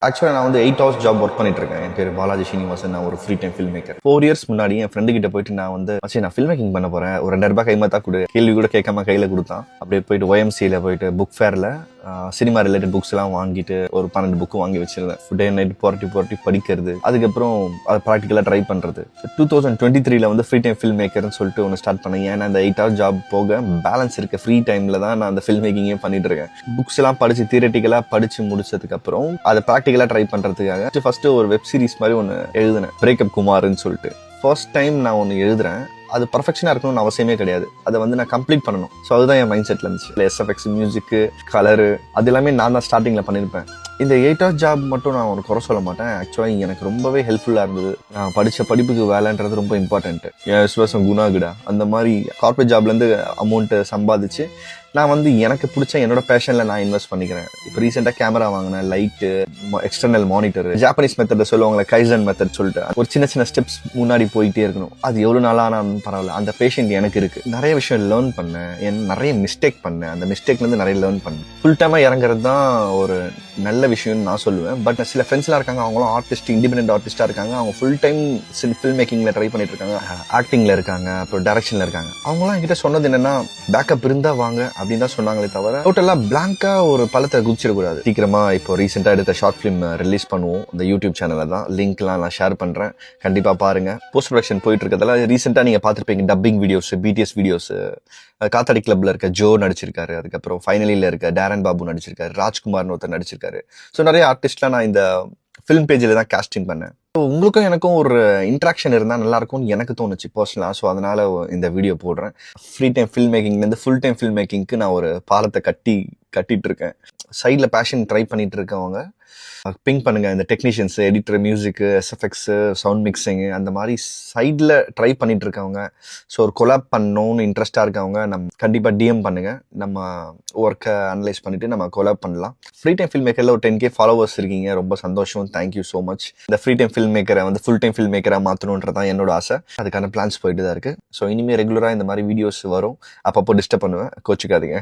ஆக்சுவலாக நான் வந்து 8 ஹவர்ஸ் ஜாப் ஒர்க் பண்ணிட்டு இருக்கேன். என் பேர் பாலாஜி ஸ்ரீனிவாசன். நான் ஒரு free time film maker. 4 years முன்னாடி என் ஃப்ரெண்டு கிட்ட போயிட்டு நான் வந்து நான் ஃபில்ம் மேக்கிங் பண்ண போறேன், ஒரு 2000 ரூபாய் கைமாத்தா கொடு, கேள்வி கூட கேட்காம கையில கொடுத்தான். அப்படியே போயிட்டு OMCல போயிட்டு புக் ஃபேர்ல சினிமா ரிலேட்டட் புக்ஸ் எல்லாம் வாங்கிட்டு ஒரு 12 புக்கு வாங்கி வச்சிருந்தேன். டே நைட் புரட்டி படிக்கிறது, அதுக்கப்புறம் அதை ப்ராக்டிக்கலா ட்ரை பண்றது. 2023ல வந்து ஃப்ரீ டைம் ஃபில்ம் மேக்கர்னு சொல்லிட்டு ஒன்று ஸ்டார்ட் பண்ணேன். ஏன்னா அந்த 8 ஹவர் ஜாப் போக பேலன்ஸ் இருக்க ஃப்ரீ டைம்ல தான் நான் அந்த ஃபில்ம் மேக்கிங்கே பண்ணிட்டு இருக்கேன். புக்ஸ் எல்லாம் படிச்சு தியரட்டிக்கலா படிச்சு முடிச்சதுக்கு அப்புறம் அதை ப்ராக்டிக்கலா ட்ரை பண்றதுக்காக ஃபர்ஸ்ட் ஒரு வெப் சீரிஸ் மாதிரி ஒன்று எழுதினேன், பிரேக்கப் குமார்னு சொல்லிட்டு. ஃபர்ஸ்ட் டைம் நான் ஒன்று எழுதுறேன், அது பர்ஃபெக்ஷனாக இருக்கணும்னு அவசியமே கிடையாது, அதை வந்து நான் கம்ப்ளீட் பண்ணணும். ஸோ அதுதான் என் மைண்ட் செட்டில் இருந்துச்சு. SFX மியூசிக்கு, கலரு, அது எல்லாமே நான் தான் ஸ்டார்டிங்கில் பண்ணியிருப்பேன். இந்த 8 ஹவர் ஜாப் மட்டும் நான் ஒரு குறை சொல்ல மாட்டேன். ஆக்சுவலாக எனக்கு ரொம்பவே ஹெல்ப்ஃபுல்லாக இருந்தது. நான் படித்த படிப்புக்கு வேலைன்றது ரொம்ப இம்பார்ட்டன்ட்டு. என் விசுவாசம் குணாகிடா அந்த மாதிரி கார்பரேட் ஜாப்லேருந்து அமௌண்ட்டு சம்பாதிச்சு நான் வந்து எனக்கு பிடிச்ச என்னோட பேஷனில் நான் இன்வெஸ்ட் பண்ணிக்கிறேன். இப்போ ரீசெண்டாக கேமரா வாங்கினேன், light, external monitor, Japanese method சொல்லுவாங்களே, கைசன் மெத்தட் சொல்லிட்டு ஒரு சின்ன ஸ்டெப்ஸ் முன்னாடி போயிட்டே இருக்கணும். அது எவ்வளோ நாளாக ஆனாலும் பரவாயில்ல, அந்த பேஷண்ட் எனக்கு இருக்குது. நிறைய விஷயம் லேர்ன் பண்ணேன், நிறைய மிஸ்டேக் பண்ணேன், அந்த மிஸ்டேக்லேருந்து நிறைய லேர்ன் பண்ணேன். ஃபுல் டைமாக இறங்குறது தான் ஒரு நல்ல விஷயம்னு நான் சொல்லுவேன். பட் சில ஃப்ரெண்ட்ஸ்லாம் இருக்காங்க, அவங்களும் ஆர்டிஸ்ட், இண்டிபெண்டன்ட் ஆர்டிஸ்டாக இருக்காங்க, அவங்க ஃபுல் டைம் ஃபில்ம் மேக்கிங்கில் ட்ரை பண்ணிட்டு இருக்காங்க, ஆக்டிங்கில் இருக்காங்க, அப்புறம் டைரக்ஷனில் இருக்காங்க. அவங்களாம் என்கிட்ட சொன்னது என்னன்னா, பேக்கப் இருந்தால் வாங்க அப்படின்னு தான் சொன்னாங்களே தவிர டோட்டலா பிளாங்கா ஒரு பழத்தை குதிச்சிடக்கூடாது. சீக்கிரமா இப்போ ரீசெண்டா எடுத்த ஷார்ட் ஃபிலிம் ரிலீஸ் பண்ணுவோம் இந்த யூடியூப் சேனல்ல தான். லிங்க்லாம் நான் ஷேர் பண்றேன், கண்டிப்பா பாருங்க. போஸ்ட் ப்ரொடக்ஷன் போயிட்டு இருக்கிறதால ரீசெண்டா நீங்க பார்த்துருப்பீங்க, டப்பிங் வீடியோஸ், BTS வீடியோஸ், காத்தாடி கிளப்ல இருக்க ஜோ நடிச்சிருக்காரு, அதுக்கப்புறம் ஃபைனலில இருக்க டேரன் பாபு நடிச்சிருக்காரு, ராஜ்குமார்னு ஒருத்தர் நடிச்சிருக்காரு. ஸோ நிறைய ஆர்டிஸ்ட்லாம் நான் இந்த ஃபிலிம் பேஜில் தான் காஸ்டிங் பண்ணேன். உங்களுக்கும் எனக்கும் ஒரு இன்ட்ராக்ஷன் இருந்தால் நல்லா இருக்கும்னு எனக்கு தோணுச்சு பர்சனலாக. ஸோ அதனால இந்த வீடியோ போடுறேன். ஃப்ரீ டைம் ஃபில்ம் மேக்கிங்லேருந்து ஃபுல் டைம் ஃபில்ம் மேக்கிங்க்கு நான் ஒரு பாலத்தை கட்டிட்டு இருக்கேன். சைடில் பேஷன் ட்ரை பண்ணிட்டு இருக்கவங்க பிங்க் பண்ணுங்க. இந்த டெக்னீஷியன்ஸ், எடிட்டர், மியூசிக்கு, SFX, சவுண்ட் மிக்சிங்கு, அந்த மாதிரி சைடில் ட்ரை பண்ணிட்டு இருக்கவங்க, ஸோ ஒரு கொலாப் பண்ணணும்னு இன்ட்ரெஸ்டாக இருக்கவங்க நம்ம கண்டிப்பாக DM பண்ணுங்க. நம்ம ஒர்க்கை அனலைஸ் பண்ணிட்டு நம்ம கொலாப் பண்ணலாம். ஃப்ரீ டைம் ஃபில்ம் மேக்கரில் ஒரு 10K ஃபாலோவர்ஸ் இருக்கீங்க, ரொம்ப சந்தோஷம். Thank you so much. இந்த ஃப்ரீ டைம் ஃபில்ம் மேக்கரை வந்து ஃபுல் டைம் ஃபில்ம் மேக்கராக மாற்றணுன்றதான் என்னோட ஆசை. அதுக்கான பிளான்ஸ் போயிட்டு தான் இருக்கு. ஸோ இனிமேல் ரெகுலராக இந்த மாதிரி வீடியோஸ் வரும், அப்பப்போ டிஸ்டர்ப் பண்ணுவேன், கோச்சிக்காதீங்க.